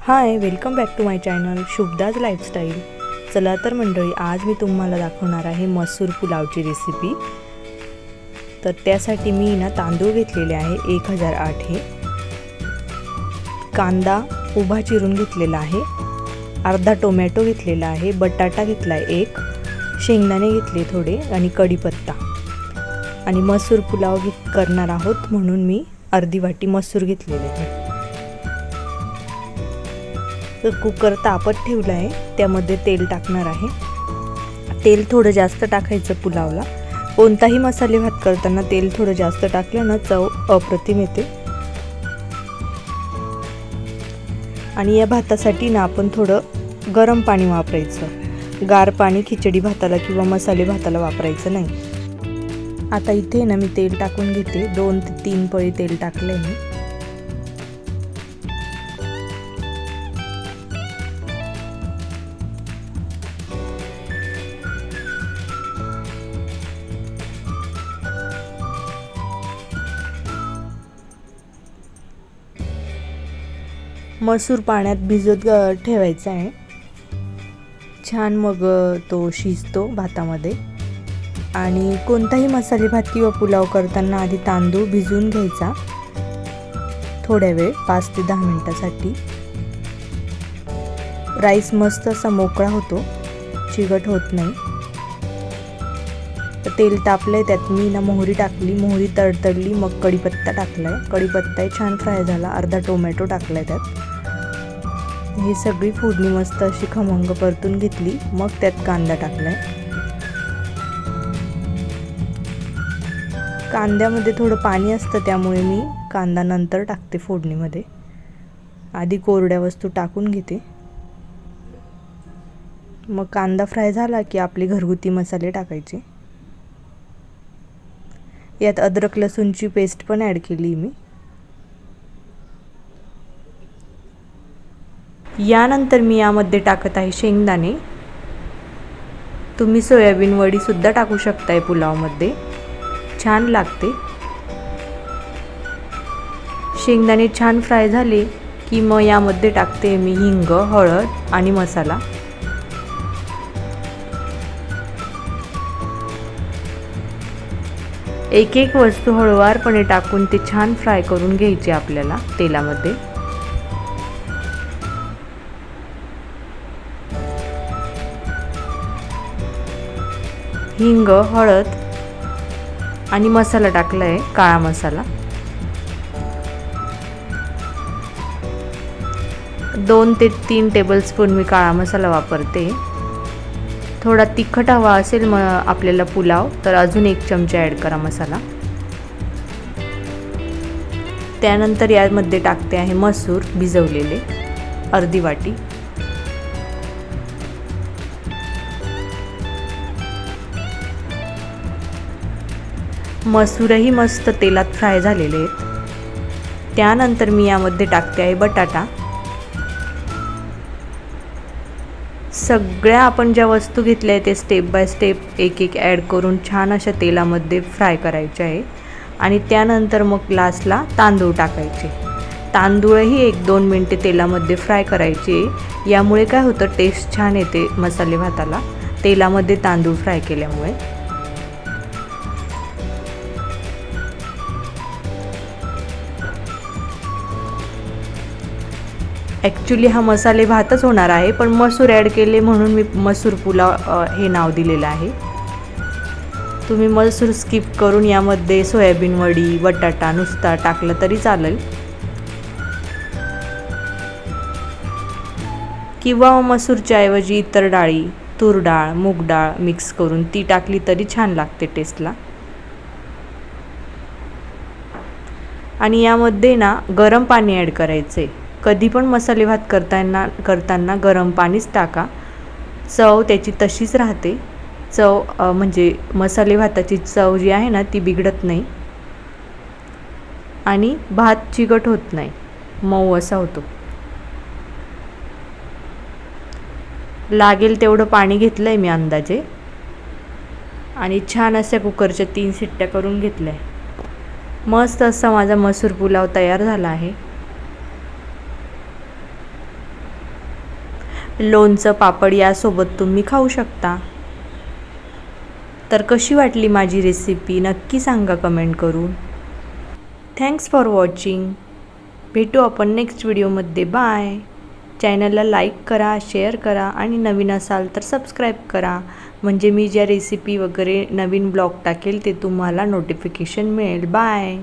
High, welcome back to my channel Shubhada's lifestyle. चला तर मंडळी, आज मी तुम्हाला दाखवणार आहे मसूर पुलावची रेसिपी। तर त्यासाठी मी तांदूळ घेतलेले आहे 1008 हे, कांदा उभा चिरून घेतलेला आहे, अर्धा टोमॅटो घेतलेला आहे, बटाटा घेतला आहे एक, शेंगदाणे घेतले थोडे आणि कढीपत्ता। आणि मसूर पुलाव करणार आहोत म्हणून मी अर्धी वाटी मसूर घेतलेले आहे। तर कुकर तापत ठेवला आहे, त्यामध्ये तेल टाकणार आहे। तेल थोडं जास्त टाकायचं पुलावला। कोणताही मसाले भात करताना तेल थोडं जास्त टाकलं ना चव अप्रतिम येते। आणि या भातासाठी ना आपण थोडं गरम पाणी वापरायचं, गार पाणी खिचडी भाताला किंवा मसाले भाताला वापरायचं नाही। आता इथे ना मी तेल टाकून घेते, 2 ते 3 पळी तेल टाकले मी। मसूर पाण्यात भिजत ठेवायचा आहे, छान मग तो शिजतो भातामध्ये। आणि कोणताही मसाले भात किंवा पुलाव करताना आधी तांदूळ भिजवून घ्यायचा थोड्या वेळ, 5 ते 10 मिनिटासाठी। राईस मस्त असा मोकळा होतो, चिकट होत नाही। तर तेल तापलंय, त्यात मी मोहरी टाकली, मोहरी तडतडली, मग कढीपत्ता टाकलाय, कढीपत्ता छान फ्राय झाला, अर्धा टोमॅटो टाकलाय त्यात। ही सगळी फोडणी मस्त अशी खमंग परतून घेतली, मग त्यात कांदा टाकलाय। कांद्यामध्ये थोडं पाणी असतं, त्यामुळे मी कांदा नंतर टाकते फोडणीमध्ये, आधी कोरड्या वस्तू टाकून घेते। मग कांदा फ्राय झाला की आपले घरगुती मसाले टाकायचे। यात अद्रक लसूणची पेस्ट पण ॲड केली मी। यानंतर मी यामध्ये टाकत आहे शेंगदाणे। तुम्ही सोयाबीन वडी सुद्धा टाकू शकताय पुलावमध्ये, छान लागते। शेंगदाणे छान फ्राय झाले की मग यामध्ये टाकते मी हिंग, हळद आणि मसाला। एक एक वस्तू हळूवारपणे टाकून ते छान फ्राय करून घ्यायचे आपल्याला तेलामध्ये। हिंग, हळद आणि मसाला टाकला आहे, काळा मसाला। 2 ते 3 टेबलस्पून मी काळा मसाला वापरते। थोडा तिखट हवा असेल मग आपल्याला पुलाव, तर अजून 1 चमचा ॲड करा मसाला। त्यानंतर यामध्ये टाकते आहे मसूर भिजवलेले, अर्धी वाटी। मसूरही मस्त तेलात फ्राय झालेले आहेत। त्यानंतर मी यामध्ये टाकते आहे बटाटा। सगळ्या आपण ज्या वस्तू घेतल्या आहेत ते स्टेप बाय स्टेप एक एक ॲड करून छान अशा तेलामध्ये फ्राय करायचे आहे। आणि त्यानंतर मग लास्टला तांदूळ टाकायचे। तांदूळही 1-2 मिनिटे तेलामध्ये फ्राय करायचे। यामुळे काय होतं, टेस्ट छान येते मसाले भाताला, तेलामध्ये तांदूळ फ्राय केल्यामुळे। ॲक्च्युली हा मसाले भातच होणार आहे, पण मसूर ॲड केले म्हणून मी मसूर पुलाव हे नाव दिलेलं आहे। तुम्ही मसूर स्किप करून यामध्ये सोयाबीन वडी, बटाटा नुसता टाकला तरी चालेल, किंवा मसूरच्या ऐवजी इतर डाळी, तूर डाळ, मूग डाळ मिक्स करून ती टाकली तरी छान लागते टेस्टला। आणि यामध्ये गरम पाणी ॲड करायचे। कधी पण मसाले भात करताना गरम पाणीच टाका, चव त्याची तशीच राहते। चव म्हणजे मसाले भाताची चव जी आहे ना ती बिघडत नाही आणि भात चिकट होत नाही, मऊ असा होतो। लागेल तेवढं पाणी घेतलंय मी अंदाजे, आणि छान अशा कुकरच्या 3 शिट्ट्या करून घेतल्या। मस्त असा माझा मसूर पुलाव तयार झाला आहे। लोणचं पापड यासोबत तुम्ही खाऊ शकता. तर कशी वाटली माझी रेसिपी नक्की सांगा कमेंट करून. Thanks for watching. भेटू आपण नेक्स्ट व्हिडिओमध्ये. बाय. चॅनलला लाईक करा, शेअर करा आणि नवीन असाल तर सबस्क्राईब करा, म्हणजे मी ज्या रेसिपी वगैरे नवीन ब्लॉग टाकेल ते तुम्हाला नोटिफिकेशन मिळेल. बाय.